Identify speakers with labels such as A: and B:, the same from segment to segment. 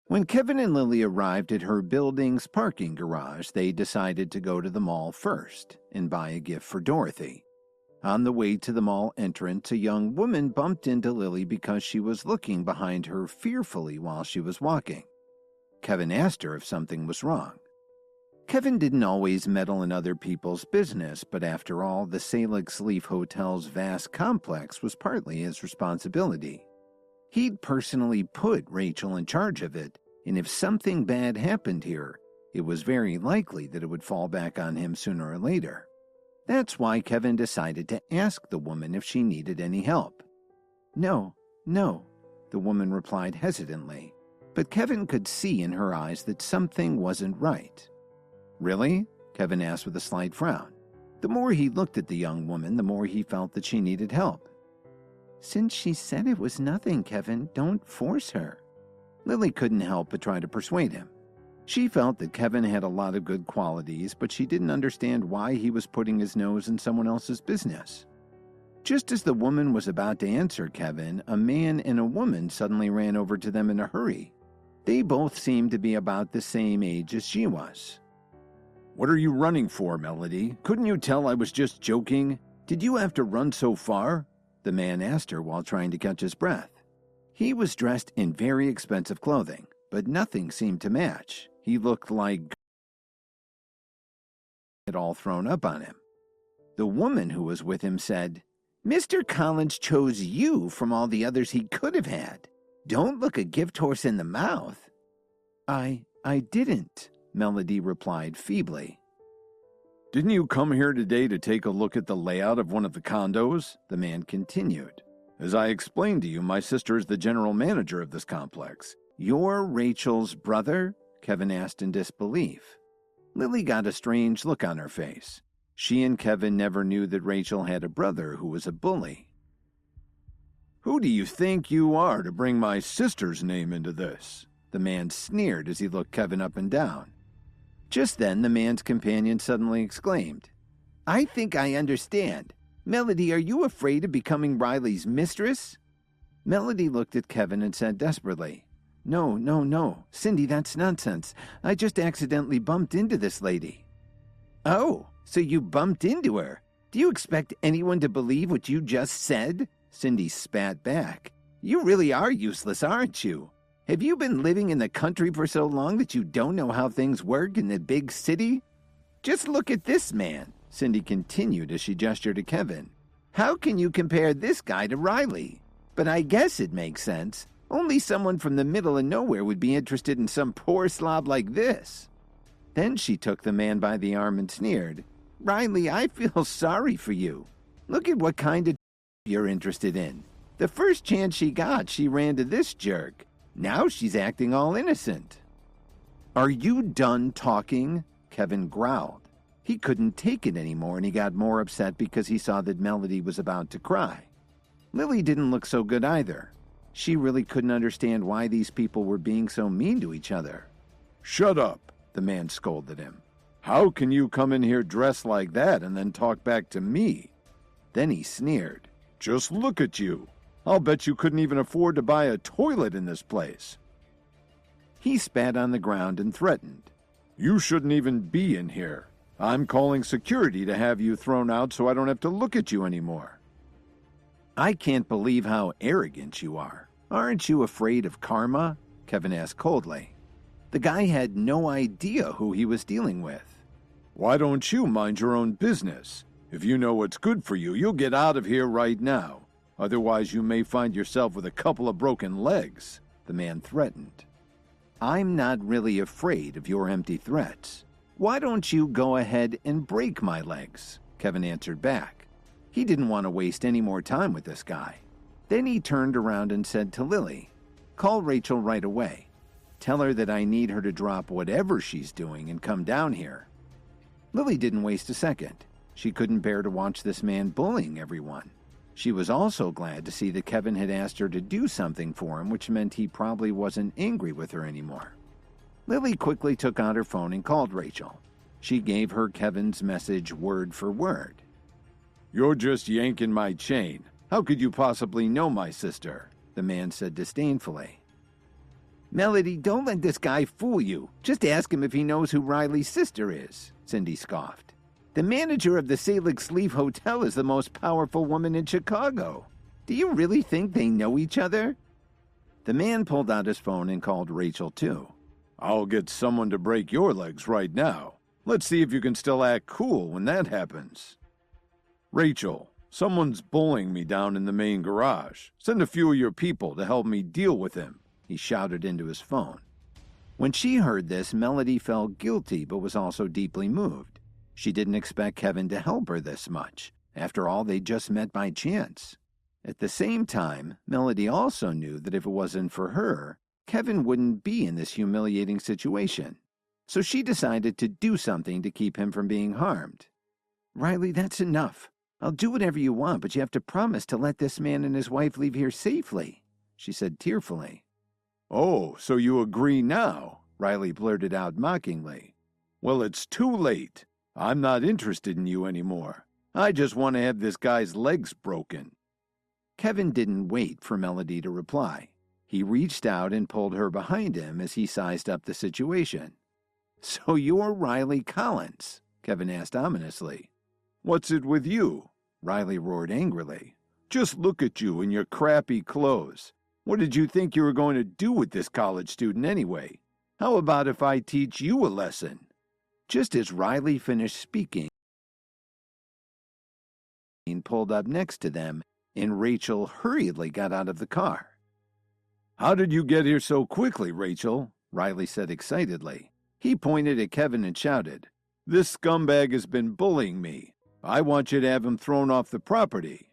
A: When Kevin and Lily arrived at her building's parking garage, they decided to go to the mall first and buy a gift for Dorothy. On the way to the mall entrance, a young woman bumped into Lily because she was looking behind her fearfully while she was walking. Kevin asked her if something was wrong. Kevin didn't always meddle in other people's business, but after all, the Salix Leaf Hotel's vast complex was partly his responsibility. He'd personally put Rachel in charge of it, and if something bad happened here, it was very likely that it would fall back on him sooner or later. That's why Kevin decided to ask the woman if she needed any help. No, the woman replied hesitantly, but Kevin could see in her eyes that something wasn't right. Really? Kevin asked with a slight frown. The more he looked at the young woman, the more he felt that she needed help. Since she said it was nothing, Kevin, don't force her. Lily couldn't help but try to persuade him. She felt that Kevin had a lot of good qualities, but she didn't understand why he was putting his nose in someone else's business. Just as the woman was about to answer Kevin, a man and a woman suddenly ran over to them in a hurry. They both seemed to be about the same age as she was. "What are you running for, Melody? Couldn't you tell I was just joking? Did you have to run so far?" the man asked her while trying to catch his breath. He was dressed in very expensive clothing, but nothing seemed to match. He looked like it all thrown up on him. The woman who was with him said, "Mr. Collins chose you from all the others he could have had. Don't look a gift horse in the mouth." I didn't," Melody replied feebly. "Didn't you come here today to take a look at the layout of one of the condos?" the man continued. "As I explained to you, my sister is the general manager of this complex." "You're Rachel's brother?" Kevin asked in disbelief. Lily got a strange look on her face. She and Kevin never knew that Rachel had a brother who was a bully. "Who do you think you are to bring my sister's name into this?" the man sneered as he looked Kevin up and down. Just then, the man's companion suddenly exclaimed, "I think I understand. Melody, are you afraid of becoming Riley's mistress?" Melody looked at Kevin and said desperately, No. Cindy, that's nonsense. I just accidentally bumped into this lady." "Oh, so you bumped into her? Do you expect anyone to believe what you just said?" Cindy spat back. "You really are useless, aren't you? Have you been living in the country for so long that you don't know how things work in the big city? Just look at this man," Cindy continued as she gestured to Kevin. "How can you compare this guy to Riley? But I guess it makes sense. Only someone from the middle of nowhere would be interested in some poor slob like this." Then she took the man by the arm and sneered, "Riley, I feel sorry for you. Look at what kind of you're interested in. The first chance she got, she ran to this jerk. Now she's acting all innocent." "Are you done talking?" Kevin growled. He couldn't take it anymore, and he got more upset because he saw that Melody was about to cry. Lily didn't look so good either. She really couldn't understand why these people were being so mean to each other. "Shut up," the man scolded him. "How can you come in here dressed like that and then talk back to me?" Then he sneered, "Just look at you. I'll bet you couldn't even afford to buy a toilet in this place." He spat on the ground and threatened, "You shouldn't even be in here. I'm calling security to have you thrown out so I don't have to look at you anymore." "I can't believe how arrogant you are. Aren't you afraid of karma?" Kevin asked coldly. The guy had no idea who he was dealing with. "Why don't you mind your own business? If you know what's good for you, you'll get out of here right now. Otherwise, you may find yourself with a couple of broken legs," the man threatened. "I'm not really afraid of your empty threats. Why don't you go ahead and break my legs?" Kevin answered back. He didn't want to waste any more time with this guy. Then he turned around and said to Lily, "Call Rachel right away. Tell her that I need her to drop whatever she's doing and come down here." Lily didn't waste a second. She couldn't bear to watch this man bullying everyone. She was also glad to see that Kevin had asked her to do something for him, which meant he probably wasn't angry with her anymore. Lily quickly took out her phone and called Rachel. She gave her Kevin's message word for word. "You're just yanking my chain. How could you possibly know my sister?" the man said disdainfully. Melody, don't let this guy fool you. Just ask him if he knows who Riley's sister is, Cindy scoffed. The manager of the Salix Leaf Hotel is the most powerful woman in Chicago. Do you really think they know each other? The man pulled out his phone and called Rachel, too. I'll get someone to break your legs right now. Let's see if you can still act cool when that happens. Rachel, someone's bullying me down in the main garage. Send a few of your people to help me deal with him, he shouted into his phone. When she heard this, Melody felt guilty but was also deeply moved. She didn't expect Kevin to help her this much. After all, they just met by chance. At the same time, Melody also knew that if it wasn't for her, Kevin wouldn't be in this humiliating situation. So she decided to do something to keep him from being harmed. Riley, that's enough. I'll do whatever you want, but you have to promise to let this man and his wife leave here safely, she said tearfully. Oh, so you agree now, Riley blurted out mockingly. Well, it's too late. I'm not interested in you anymore. I just want to have this guy's legs broken. Kevin didn't wait for Melody to reply. He reached out and pulled her behind him as he sized up the situation. So you're Riley Collins? Kevin asked ominously. What's it with you? Riley roared angrily. Just look at you in your crappy clothes. What did you think you were going to do with this college student anyway? How about if I teach you a lesson? Just as Riley finished speaking, pulled up next to them, and Rachel hurriedly got out of the car. How did you get here so quickly, Rachel? Riley said excitedly. He pointed at Kevin and shouted, This scumbag has been bullying me. I want you to have him thrown off the property.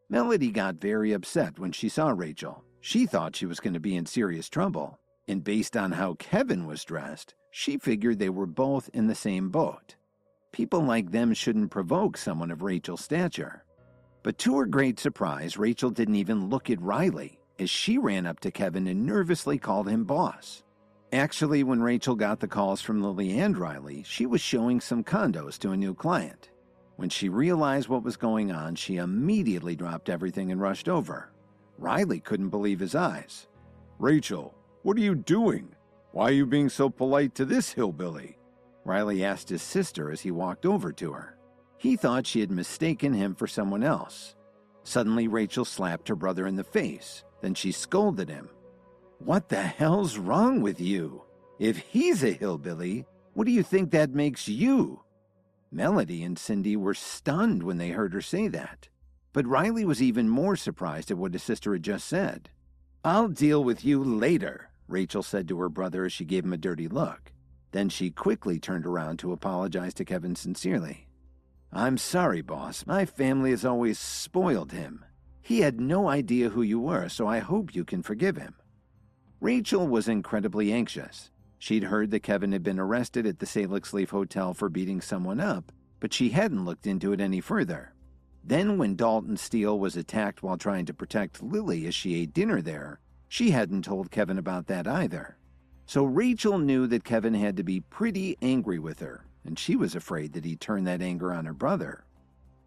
A: Melody got very upset when she saw Rachel. She thought she was going to be in serious trouble, and based on how Kevin was dressed, she figured they were both in the same boat. People like them shouldn't provoke someone of Rachel's stature. But to her great surprise, Rachel didn't even look at Riley as she ran up to Kevin and nervously called him boss. Actually, when Rachel got the calls from Lily and Riley, she was showing some condos to a new client. When she realized what was going on, she immediately dropped everything and rushed over. Riley couldn't believe his eyes. Rachel, what are you doing? Why are you being so polite to this hillbilly? Riley asked his sister as he walked over to her. He thought she had mistaken him for someone else. Suddenly, Rachel slapped her brother in the face. Then she scolded him. What the hell's wrong with you? If he's a hillbilly, what do you think that makes you? Melody and Cindy were stunned when they heard her say that. But Riley was even more surprised at what his sister had just said. I'll deal with you later, Rachel said to her brother as she gave him a dirty look. Then she quickly turned around to apologize to Kevin sincerely. I'm sorry, boss. My family has always spoiled him. He had no idea who you were, so I hope you can forgive him. Rachel was incredibly anxious. She'd heard that Kevin had been arrested at the Salix Leaf Hotel for beating someone up, but she hadn't looked into it any further. Then when Dalton Steele was attacked while trying to protect Lily as she ate dinner there, she hadn't told Kevin about that either. So Rachel knew that Kevin had to be pretty angry with her, and she was afraid that he'd turn that anger on her brother.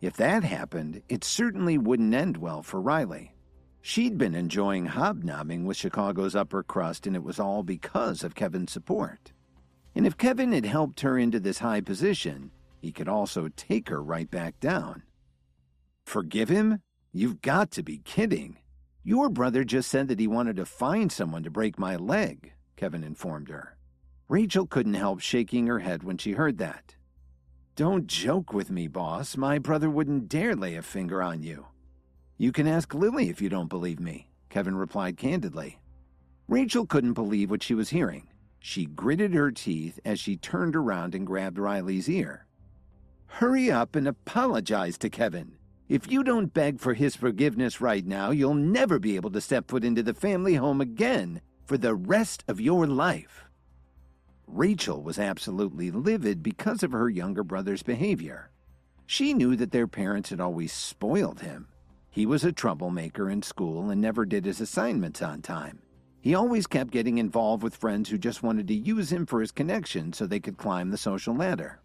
A: If that happened, it certainly wouldn't end well for Riley. She'd been enjoying hobnobbing with Chicago's upper crust, and it was all because of Kevin's support. And if Kevin had helped her into this high position, he could also take her right back down. Forgive him? You've got to be kidding. Your brother just said that he wanted to find someone to break my leg, Kevin informed her. Rachel couldn't help shaking her head when she heard that. Don't joke with me, boss. My brother wouldn't dare lay a finger on you. You can ask Lily if you don't believe me, Kevin replied candidly. Rachel couldn't believe what she was hearing. She gritted her teeth as she turned around and grabbed Riley's ear. Hurry up and apologize to Kevin. If you don't beg for his forgiveness right now, you'll never be able to step foot into the family home again for the rest of your life. Rachel was absolutely livid because of her younger brother's behavior. She knew that their parents had always spoiled him. He was a troublemaker in school and never did his assignments on time. He always kept getting involved with friends who just wanted to use him for his connections so they could climb the social ladder.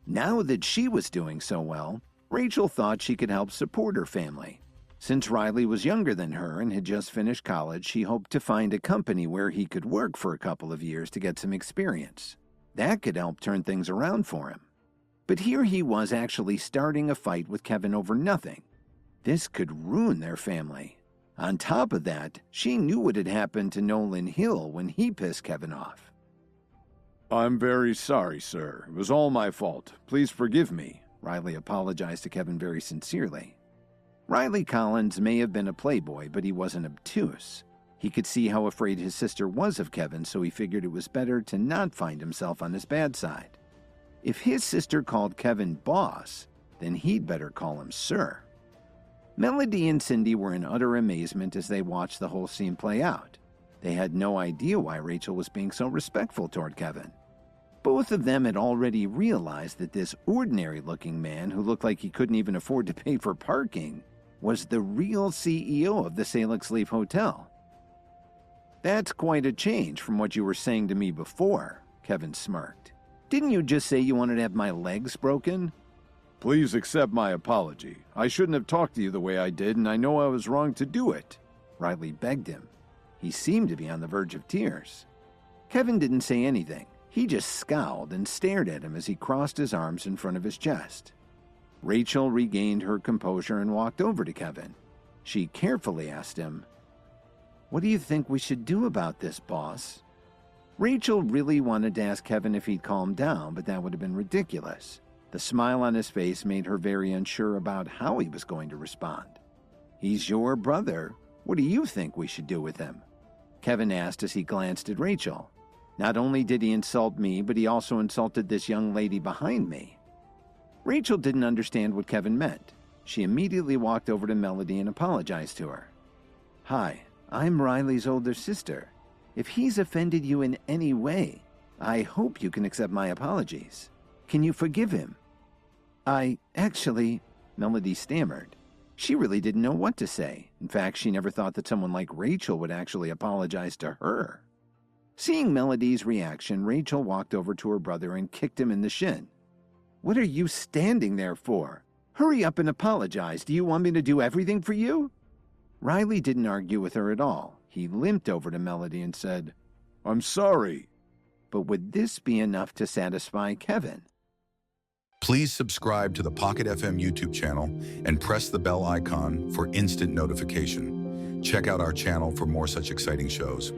A: Now that she was doing so well, Rachel thought she could help support her family. Since Riley was younger than her and had just finished college, she hoped to find a company where he could work for a couple of years to get some experience. That could help turn things around for him. But here he was actually starting a fight with Kevin over nothing. This could ruin their family. On top of that, she knew what had happened to Nolan Hill when he pissed Kevin off.
B: "I'm very sorry, sir. It was all my fault. Please forgive me,"
A: Riley apologized to Kevin very sincerely. Riley Collins may have been a playboy, but he wasn't obtuse. He could see how afraid his sister was of Kevin, so he figured it was better to not find himself on his bad side. If his sister called Kevin boss, then he'd better call him sir. Melody and Cindy were in utter amazement as they watched the whole scene play out. They had no idea why Rachel was being so respectful toward Kevin. Both of them had already realized that this ordinary-looking man who looked like he couldn't even afford to pay for parking was the real CEO of the Salix Leaf Hotel. "That's quite a change from what you were saying to me before," Kevin smirked. "Didn't you just say you wanted to have my legs broken?"
B: "Please accept my apology. I shouldn't have talked to you the way I did, and I know I was wrong to do it,"
A: Riley begged him. He seemed to be on the verge of tears. Kevin didn't say anything. He just scowled and stared at him as he crossed his arms in front of his chest. Rachel regained her composure and walked over to Kevin. She carefully asked him, "What do you think we should do about this, boss?" Rachel really wanted to ask Kevin if he'd calm down, but that would have been ridiculous. The smile on his face made her very unsure about how he was going to respond. "He's your brother. What do you think we should do with him?" Kevin asked as he glanced at Rachel. Not only did he insult me, but he also insulted this young lady behind me. Rachel didn't understand what Kevin meant. She immediately walked over to Melody and apologized to her. "Hi, I'm Riley's older sister. If he's offended you in any way, I hope you can accept my apologies. Can you forgive him?" Actually, Melody stammered. She really didn't know what to say. In fact, she never thought that someone like Rachel would actually apologize to her. Seeing Melody's reaction, Rachel walked over to her brother and kicked him in the shin. "What are you standing there for? Hurry up and apologize. Do you want me to do everything for you?" Riley didn't argue with her at all. He limped over to Melody and said,
B: "I'm sorry."
A: But would this be enough to satisfy Kevin?
C: Please subscribe to the Pocket FM YouTube channel and press the bell icon for instant notification. Check out our channel for more such exciting shows.